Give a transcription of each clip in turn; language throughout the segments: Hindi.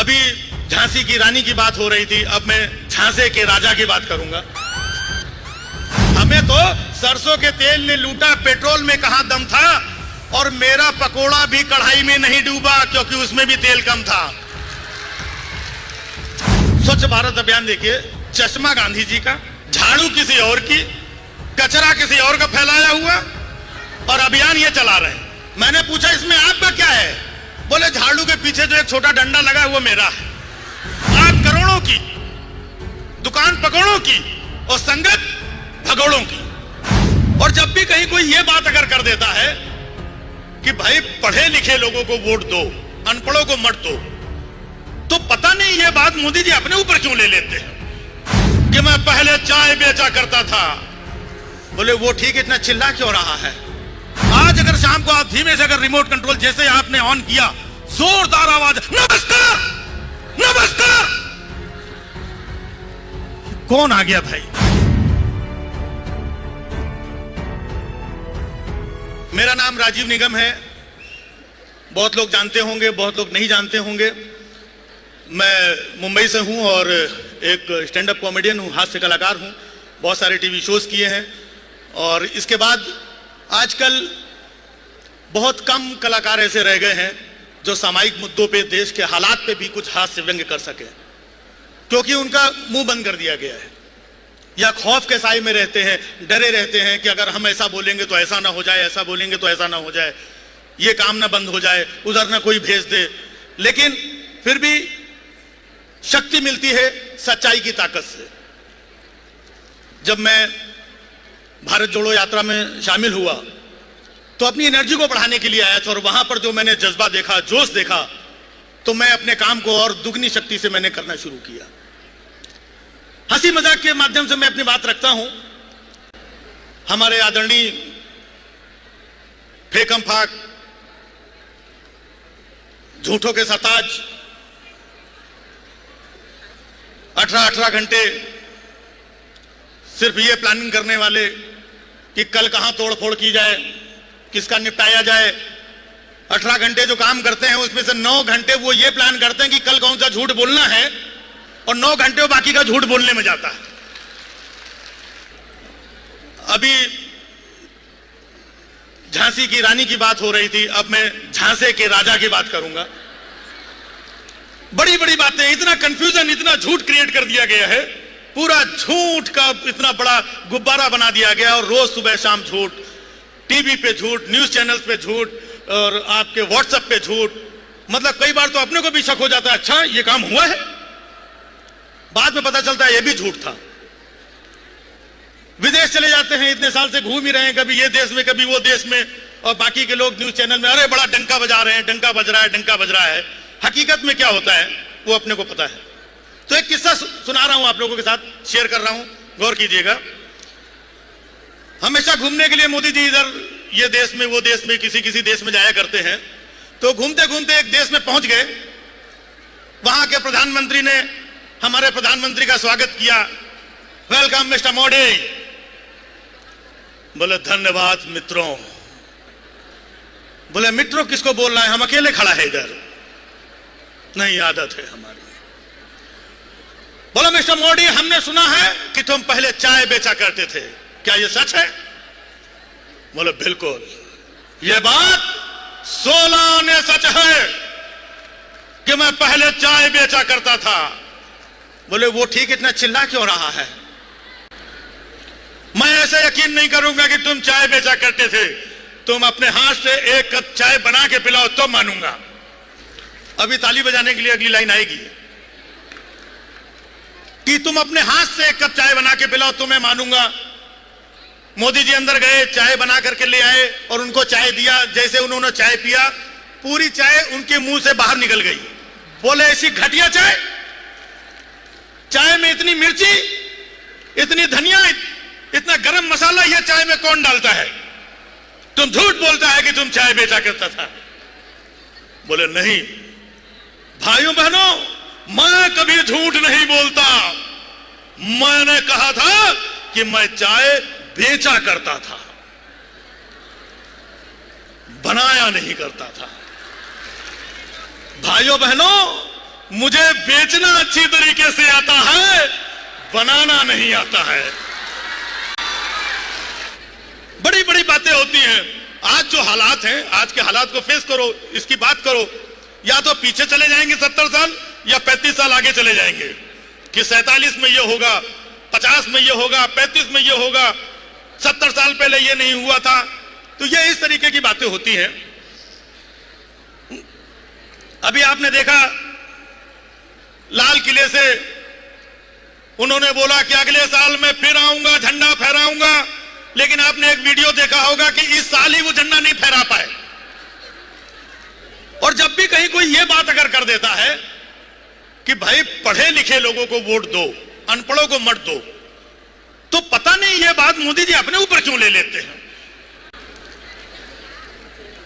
अभी झांसी की रानी की बात हो रही थी, अब मैं झांसे के राजा की बात करूंगा। हमें तो सरसों के तेल ने लूटा, पेट्रोल में कहां दम था, और मेरा पकोड़ा भी कढ़ाई में नहीं डूबा क्योंकि उसमें भी तेल कम था। स्वच्छ भारत अभियान देखिए, चश्मा गांधी जी का, झाड़ू किसी और की, कचरा किसी और का फैलाया हुआ, और अभियान ये चला रहे हैं। मैंने पूछा इसमें आपका क्या है? बोले झाड़ू के पीछे जो एक छोटा डंडा लगा है वो मेरा है। आप करोड़ों की, दुकान पकौड़ों की, और संगत भगोड़ों की। और जब भी कहीं कोई ये बात अगर कर देता है कि भाई पढ़े लिखे लोगों को वोट दो, अनपढ़ों को मत दो, तो पता नहीं ये बात मोदी जी अपने ऊपर क्यों ले लेते हैं कि मैं पहले चाय बेचा करता था। बोले वो ठीक, इतना चिल्ला क्यों रहा है? आज अगर शाम को आप धीमे से अगर रिमोट कंट्रोल जैसे आपने ऑन किया, जोरदार आवाज, नमस्कार नमस्कार, कौन आ गया भाई? मेरा नाम राजीव निगम है। बहुत लोग जानते होंगे, बहुत लोग नहीं जानते होंगे। मैं मुंबई से हूं और एक स्टैंड अप कॉमेडियन हूं, हास्य कलाकार हूं। बहुत सारे टीवी शोज किए हैं, और इसके बाद आजकल बहुत कम कलाकार ऐसे रह गए हैं जो सामाजिक मुद्दों पे, देश के हालात पे भी कुछ हास्य व्यंग्य कर सके, क्योंकि उनका मुंह बंद कर दिया गया है, या खौफ के साए में रहते हैं, डरे रहते हैं कि अगर हम ऐसा बोलेंगे तो ऐसा ना हो जाए, ऐसा बोलेंगे तो ऐसा ना हो जाए, ये काम ना बंद हो जाए, उधर ना कोई भेज दे। लेकिन फिर भी शक्ति मिलती है सच्चाई की ताकत से। जब मैं भारत जोड़ो यात्रा में शामिल हुआ तो अपनी एनर्जी को बढ़ाने के लिए आया था, और वहां पर जो मैंने जज्बा देखा, जोश देखा, तो मैं अपने काम को और दुगनी शक्ति से मैंने करना शुरू किया। हंसी मजाक के माध्यम से मैं अपनी बात रखता हूं। हमारे आदरणीय फेकम फाक, झूठों के सरताज, 18 घंटे सिर्फ ये प्लानिंग करने वाले कि कल कहां तोड़फोड़ की जाए, किसका निपटाया जाए। 18 घंटे जो काम करते हैं उसमें से 9 घंटे वो ये प्लान करते हैं कि कल कौन सा झूठ बोलना है, और 9 घंटे वो बाकी का झूठ बोलने में जाता है। अभी झांसी की रानी की बात हो रही थी, अब मैं झांसे के राजा की बात करूंगा। बड़ी बड़ी बातें, इतना कंफ्यूजन, इतना झूठ क्रिएट कर दिया गया है, पूरा झूठ का इतना बड़ा गुब्बारा बना दिया गया, और रोज सुबह शाम झूठ, टीवी पे झूठ, न्यूज चैनल्स पे झूठ, और आपके व्हाट्सएप पे झूठ। मतलब कई बार तो अपने को भी शक हो जाता है, अच्छा ये काम हुआ है, बाद में पता चलता है ये भी झूठ था। विदेश चले जाते हैं, इतने साल से घूम ही रहे हैं, कभी ये देश में कभी वो देश में, और बाकी के लोग न्यूज चैनल में अरे बड़ा डंका बजा रहे हैं, डंका बज रहा है, डंका बज रहा है। हकीकत में क्या होता है वो अपने को पता है। तो एक किस्सा सुना रहा हूं, आप लोगों के साथ शेयर कर रहा हूं, गौर कीजिएगा। हमेशा घूमने के लिए मोदी जी इधर ये देश में वो देश में किसी किसी देश में जाया करते हैं। तो घूमते घूमते एक देश में पहुंच गए, वहां के प्रधानमंत्री ने हमारे प्रधानमंत्री का स्वागत किया, वेलकम मिस्टर मोदी। बोले धन्यवाद मित्रों। बोले मित्रों किसको बोलना है, हम अकेले खड़ा है इधर, नहीं आदत है हमारी। बोला मिस्टर मोदी, हमने सुना है कि तुम पहले चाय बेचा करते थे, क्या यह सच है? बोले बिल्कुल, यह बात 16 आने सच है कि मैं पहले चाय बेचा करता था। बोले वो ठीक, इतना चिल्ला क्यों रहा है? मैं ऐसे यकीन नहीं करूंगा कि तुम चाय बेचा करते थे, तुम अपने हाथ से एक कप चाय बना के पिलाओ तो मानूंगा। अभी ताली बजाने के लिए अगली लाइन आएगी कि तुम अपने हाथ से एक कप चाय बना के पिलाओ तो मैं मानूंगा। मोदी जी अंदर गए, चाय बना करके ले आए और उनको चाय दिया। जैसे उन्होंने चाय पिया, पूरी चाय उनके मुंह से बाहर निकल गई। बोले ऐसी घटिया चाय, चाय में इतनी मिर्ची, इतनी धनिया, इतना गरम मसाला, यह चाय में कौन डालता है? तुम झूठ बोलता है कि तुम चाय बेचा करता था। बोले नहीं भाइयों बहनों, मैं कभी झूठ नहीं बोलता। मैंने कहा था कि मैं चाय बेचा करता था, बनाया नहीं करता था। भाइयों बहनों, मुझे बेचना अच्छी तरीके से आता है, बनाना नहीं आता है। बड़ी बड़ी बातें होती हैं। आज जो हालात हैं, आज के हालात को फेस करो, इसकी बात करो। या तो पीछे चले जाएंगे 70 साल या 35 साल आगे चले जाएंगे कि 47 में ये होगा, 50 में ये होगा, 35 में ये होगा, 70 साल पहले ये नहीं हुआ था। तो ये इस तरीके की बातें होती हैं। अभी आपने देखा लाल किले से उन्होंने बोला कि अगले साल मैं फिर आऊंगा, झंडा फहराऊंगा, लेकिन आपने एक वीडियो देखा होगा कि इस साल ही वो झंडा नहीं फहरा पाए। और जब भी कहीं कोई ये बात अगर कर देता है कि भाई पढ़े लिखे लोगों को वोट दो, अनपढ़ों को मत दो, तो पता नहीं ये बात मोदी जी अपने ऊपर क्यों ले लेते हैं।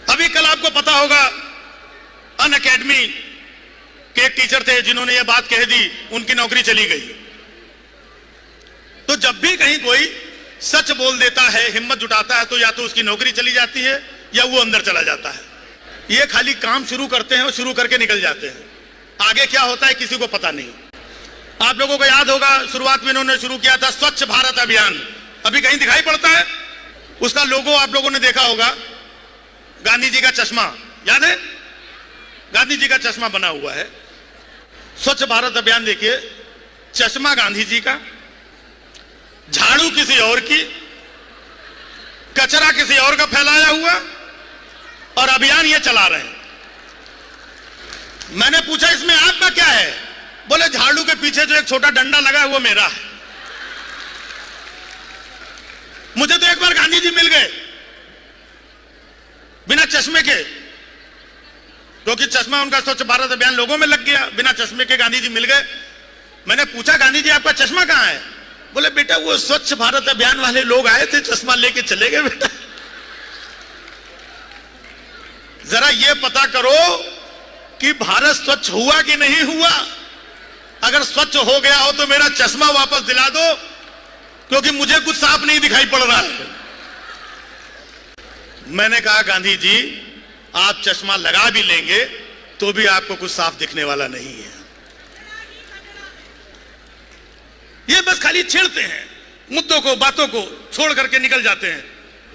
अभी कल आपको पता होगा अन अकेडमी के एक टीचर थे जिन्होंने ये बात कह दी, उनकी नौकरी चली गई। तो जब भी कहीं कोई सच बोल देता है, हिम्मत जुटाता है, तो या तो उसकी नौकरी चली जाती है या वो अंदर चला जाता है। ये खाली काम शुरू करते हैं और शुरू करके निकल जाते हैं, आगे क्या होता है किसी को पता नहीं। आप लोगों को याद होगा शुरुआत में इन्होंने शुरू किया था स्वच्छ भारत अभियान, अभी कहीं दिखाई पड़ता है? उसका लोगो आप लोगों ने देखा होगा, गांधी जी का चश्मा, याद है? गांधी जी का चश्मा बना हुआ है। स्वच्छ भारत अभियान देखिए, चश्मा गांधी जी का, झाड़ू किसी और की, कचरा किसी और का फैलाया हुआ, और अभियान ये चला रहे हैं। मैंने पूछा इसमें आपका क्या है? बोले झाड़ू के पीछे जो एक छोटा डंडा लगा है वो मेरा है। मुझे तो एक बार गांधी जी मिल गए बिना चश्मे के, क्योंकि चश्मा उनका स्वच्छ भारत अभियान लोगों में लग गया। बिना चश्मे के गांधी जी मिल गए। मैंने पूछा गांधी जी आपका चश्मा कहां है? बोले बेटा वो स्वच्छ भारत अभियान वाले लोग आए थे, चश्मा लेके चले गए बेटा। जरा ये पता करो कि भारत स्वच्छ हुआ कि नहीं हुआ। अगर स्वच्छ हो गया हो तो मेरा चश्मा वापस दिला दो, क्योंकि मुझे कुछ साफ नहीं दिखाई पड़ रहा है। मैंने कहा गांधी जी आप चश्मा लगा भी लेंगे तो भी आपको कुछ साफ दिखने वाला नहीं है। ये बस खाली छेड़ते हैं, मुद्दों को, बातों को छोड़ करके निकल जाते हैं।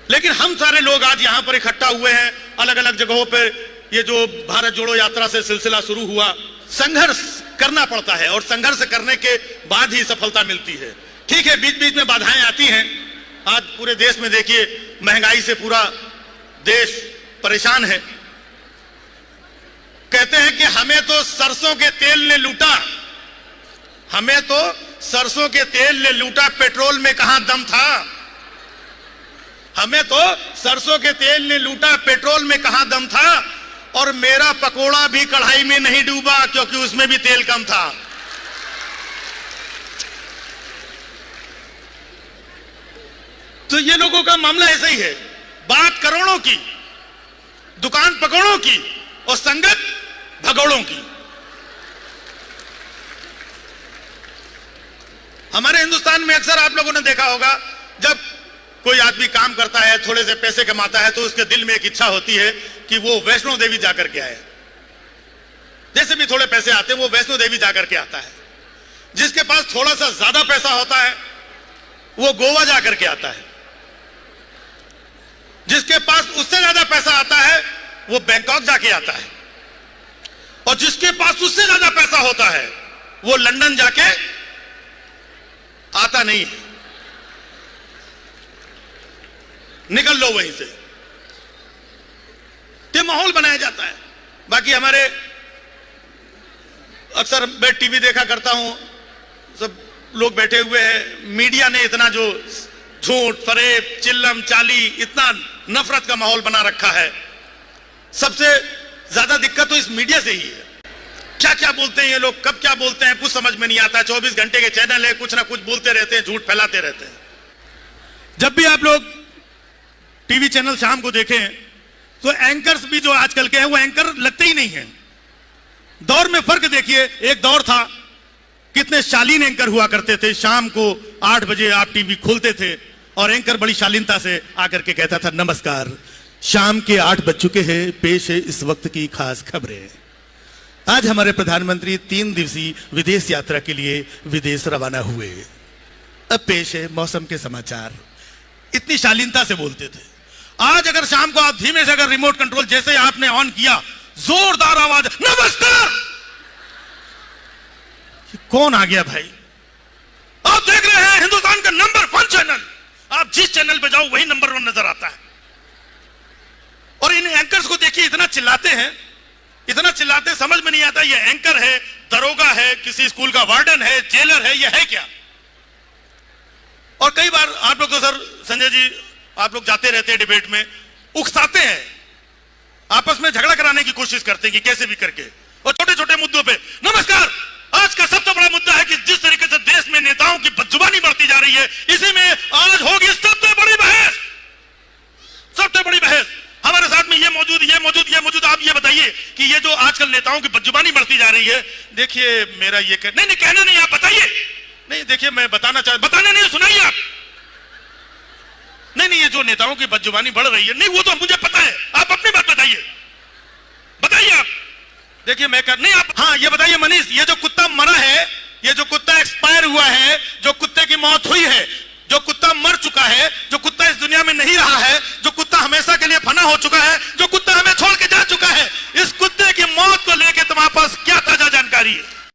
लेकिन हम सारे लोग आज यहां पर इकट्ठा हुए हैं, अलग अलग जगहों पर। ये जो भारत जोड़ो यात्रा से सिलसिला शुरू हुआ, संघर्ष करना पड़ता है और संघर्ष करने के बाद ही सफलता मिलती है। ठीक है, बीच बीच में बाधाएं आती हैं। आज पूरे देश में देखिए महंगाई से पूरा देश परेशान है। कहते हैं कि हमें तो सरसों के तेल ने लूटा, हमें तो सरसों के तेल ने लूटा, पेट्रोल में कहां दम था। हमें तो सरसों के तेल ने लूटा, पेट्रोल में कहां दम था। और मेरा पकोड़ा भी कढ़ाई में नहीं डूबा, क्योंकि उसमें भी तेल कम था। तो ये लोगों का मामला ऐसा ही है, बात करोड़ों की, दुकान पकौड़ों की और संगत भगोड़ों की। हमारे हिंदुस्तान में अक्सर आप लोगों ने देखा होगा, जब कोई आदमी काम करता है, थोड़े से पैसे कमाता है, तो उसके दिल में एक इच्छा होती है कि वो वैष्णो देवी जाकर के आए। जैसे भी थोड़े पैसे आते हैं वो वैष्णो देवी जाकर के आता है। जिसके पास थोड़ा सा ज्यादा पैसा होता है वो गोवा जाकर के आता है। जिसके पास उससे ज्यादा पैसा आता है वो बैंकॉक जाके आता है। और जिसके पास उससे ज्यादा पैसा होता है वो लंदन जाके आता नहीं है। निकल लो वहीं से, तो माहौल बनाया जाता है। बाकी हमारे अक्सर मैं टीवी देखा करता हूं, सब लोग बैठे हुए हैं। मीडिया ने इतना जो झूठ, फरेब, चिल्लम चाली, इतना नफरत का माहौल बना रखा है। सबसे ज्यादा दिक्कत तो इस मीडिया से ही है। क्या क्या बोलते हैं ये लोग, कब क्या बोलते हैं कुछ समझ में नहीं आता। 24 घंटे के चैनल है, कुछ ना कुछ बोलते रहते हैं, झूठ फैलाते रहते हैं। जब भी आप लोग टीवी चैनल शाम को देखें तो एंकर्स भी जो आजकल के हैं वो एंकर लगते ही नहीं हैं। दौर में फर्क देखिए, एक दौर था कितने शालीन एंकर हुआ करते थे। शाम को 8 बजे आप टीवी खोलते थे और एंकर बड़ी शालीनता से आकर के कहता था, नमस्कार, शाम के 8 बज चुके हैं, पेश है इस वक्त की खास खबरें। आज हमारे प्रधानमंत्री 3 दिवसीय विदेश यात्रा के लिए विदेश रवाना हुए। अब पेश है मौसम के समाचार। इतनी शालीनता से बोलते थे, आज अगर शाम को आप धीमे से अगर रिमोट कंट्रोल जैसे आपने ऑन किया, जोरदार आवाज, नमस्कार, कौन आ गया भाई? आप देख रहे हैं हिंदुस्तान का नंबर 1 चैनल। आप जिस चैनल पे जाओ वही नंबर 1 नजर आता है। और इन एंकर्स को देखिए, इतना चिल्लाते हैं, इतना चिल्लाते, समझ में नहीं आता ये एंकर है, दरोगा है, किसी स्कूल का वार्डन है, जेलर है, ये है क्या? और कई बार आप लोग तो सर संजय जी, आप लोग जाते रहते हैं डिबेट में, उकसाते हैं, आपस में झगड़ा कराने की कोशिश करते हैं कि कैसे भी करके, और छोटे छोटे मुद्दों पे। नमस्कार, आज का सबसे बड़ा मुद्दा है कि जिस तरीके से देश में नेताओं की बदजुबानी बढ़ती जा रही है, इसी में आज होगी सबसे बड़ी बहस। सबसे बड़ी बहस। हमारे साथ में ये मौजूद, ये मौजूद, ये मौजूद। आप ये बताइए कि ये जो आजकल नेताओं की बदजुबानी बढ़ती जा रही है, देखिए मेरा ये नहीं कहना नहीं, आप बताइए। नहीं देखिए, मैं बताना बताने नहीं, सुनाइए आप। नहीं, ये जो नेताओं की बदजुबानी बढ़ रही है, नहीं वो तो मुझे पता है, आप अपनी बात बताइए, बताइए आप। देखिए मैं कर नहीं, आप हाँ ये बताइए मनीष, ये जो कुत्ता मरा है, ये जो कुत्ता एक्सपायर हुआ है, जो कुत्ते की मौत हुई है, जो कुत्ता मर चुका है, जो कुत्ता इस दुनिया में नहीं रहा है, जो कुत्ता हमेशा के लिए फना हो चुका है, जो कुत्ता हमें छोड़ के जा